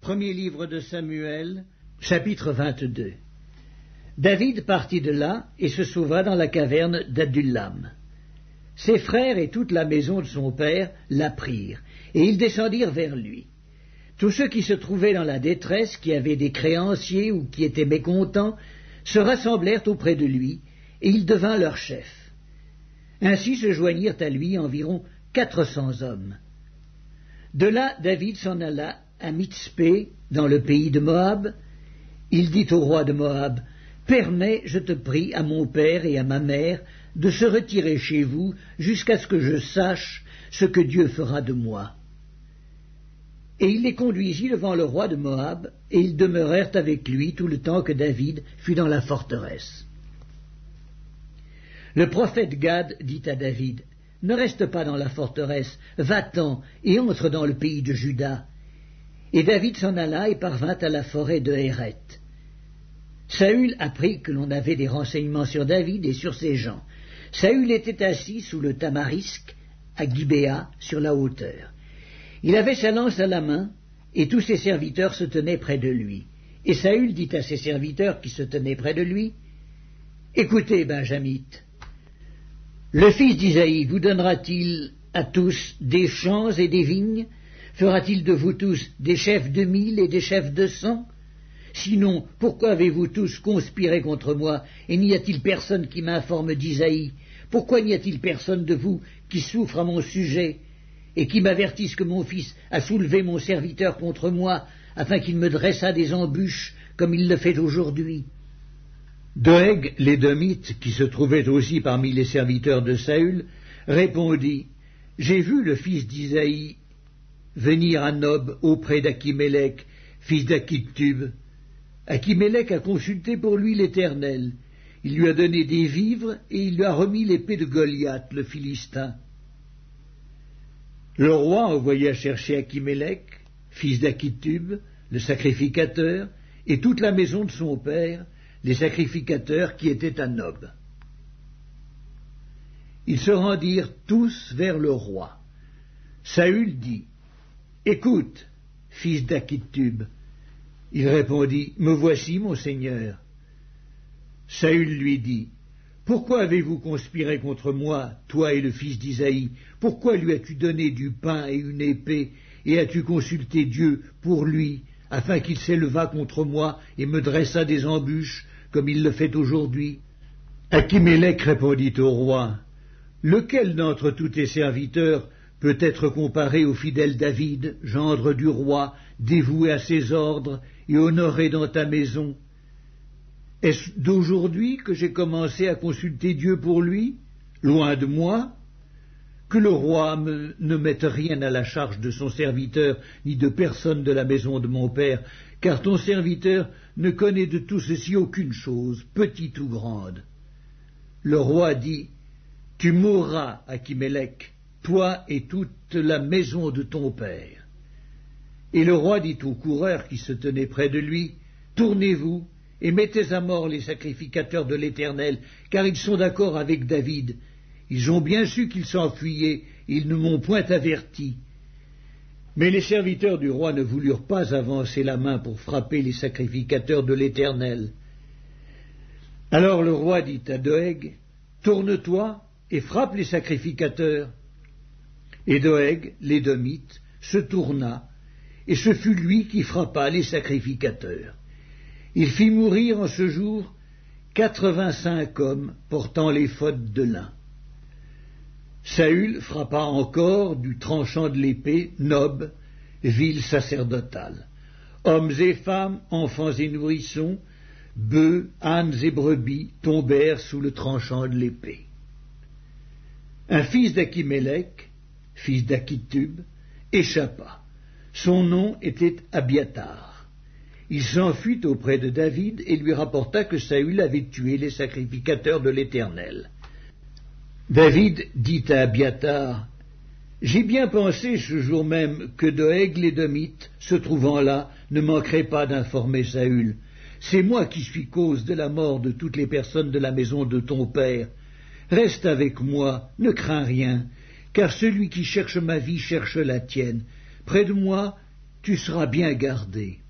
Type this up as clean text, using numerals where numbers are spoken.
Premier livre de Samuel, chapitre 22. David partit de là et se sauva dans la caverne d'Adullam. Ses frères et toute la maison de son père l'apprirent, et ils descendirent vers lui. Tous ceux qui se trouvaient dans la détresse, qui avaient des créanciers ou qui étaient mécontents, se rassemblèrent auprès de lui, et il devint leur chef. Ainsi se joignirent à lui environ 400 hommes. De là, David s'en alla à Mitzpé, dans le pays de Moab. Il dit au roi de Moab, « Permets, je te prie, à mon père et à ma mère, de se retirer chez vous jusqu'à ce que je sache ce que Dieu fera de moi. » Et il les conduisit devant le roi de Moab, et ils demeurèrent avec lui tout le temps que David fut dans la forteresse. Le prophète Gad dit à David, « Ne reste pas dans la forteresse, va-t'en et entre dans le pays de Juda. » Et David s'en alla et parvint à la forêt de Héret. Saül apprit que l'on avait des renseignements sur David et sur ses gens. Saül était assis sous le tamarisque à Gibéa, sur la hauteur. Il avait sa lance à la main, et tous ses serviteurs se tenaient près de lui. Et Saül dit à ses serviteurs qui se tenaient près de lui, « Écoutez, Benjamites, le fils d'Isaïe vous donnera-t-il à tous des champs et des vignes? Fera-t-il de vous tous des chefs de 1000 et des chefs de 100? Sinon, pourquoi avez-vous tous conspiré contre moi, et n'y a-t-il personne qui m'informe d'Isaïe? Pourquoi n'y a-t-il personne de vous qui souffre à mon sujet, et qui m'avertisse que mon fils a soulevé mon serviteur contre moi, afin qu'il me dressât des embûches, comme il le fait aujourd'hui? » Doeg, l'Édomite, qui se trouvait aussi parmi les serviteurs de Saül, répondit, « J'ai vu le fils d'Isaïe venir à Nob auprès d'Akimélec, fils d'Akitub. Akimélec a consulté pour lui l'Éternel. Il lui a donné des vivres et il lui a remis l'épée de Goliath, le Philistin. » Le roi envoya chercher Akimélec, fils d'Akitub, le sacrificateur, et toute la maison de son père, les sacrificateurs qui étaient à Nob. Ils se rendirent tous vers le roi. Saül dit, « Écoute, fils d'Akitub. » Il répondit, « Me voici, mon seigneur. » Saül lui dit, « Pourquoi avez-vous conspiré contre moi, toi et le fils d'Isaïe? Pourquoi lui as-tu donné du pain et une épée, et as-tu consulté Dieu pour lui, afin qu'il s'élevât contre moi et me dressât des embûches, comme il le fait aujourd'hui? » Akimélec répondit au roi, « Lequel d'entre tous tes serviteurs peut être comparé au fidèle David, gendre du roi, dévoué à ses ordres et honoré dans ta maison? Est-ce d'aujourd'hui que j'ai commencé à consulter Dieu pour lui? Loin de moi. Que le roi ne mette rien à la charge de son serviteur, ni de personne de la maison de mon père, car ton serviteur ne connaît de tout ceci aucune chose, petite ou grande. » Le roi dit, « Tu mourras, Akimélec, toi et toute la maison de ton père. » Et le roi dit aux coureurs qui se tenaient près de lui, « Tournez-vous et mettez à mort les sacrificateurs de l'Éternel, car ils sont d'accord avec David. Ils ont bien su qu'il s'enfuyait, ils ne m'ont point averti. » Mais les serviteurs du roi ne voulurent pas avancer la main pour frapper les sacrificateurs de l'Éternel. Alors le roi dit à Doeg, « Tourne-toi et frappe les sacrificateurs. » Et Doeg, l'Édomite, se tourna, et ce fut lui qui frappa les sacrificateurs. Il fit mourir en ce jour 85 hommes portant l'éphod de lin. Saül frappa encore du tranchant de l'épée Nob, ville sacerdotale. Hommes et femmes, enfants et nourrissons, bœufs, ânes et brebis tombèrent sous le tranchant de l'épée. Un fils d'Akimélec, fils d'Akitub, échappa. Son nom était Abiatar. Il s'enfuit auprès de David et lui rapporta que Saül avait tué les sacrificateurs de l'Éternel. David dit à Abiatar, « J'ai bien pensé ce jour même que Doeg l'Édomite, se trouvant là, ne manquerait pas d'informer Saül. C'est moi qui suis cause de la mort de toutes les personnes de la maison de ton père. Reste avec moi, ne crains rien, car celui qui cherche ma vie cherche la tienne. Près de moi, tu seras bien gardé.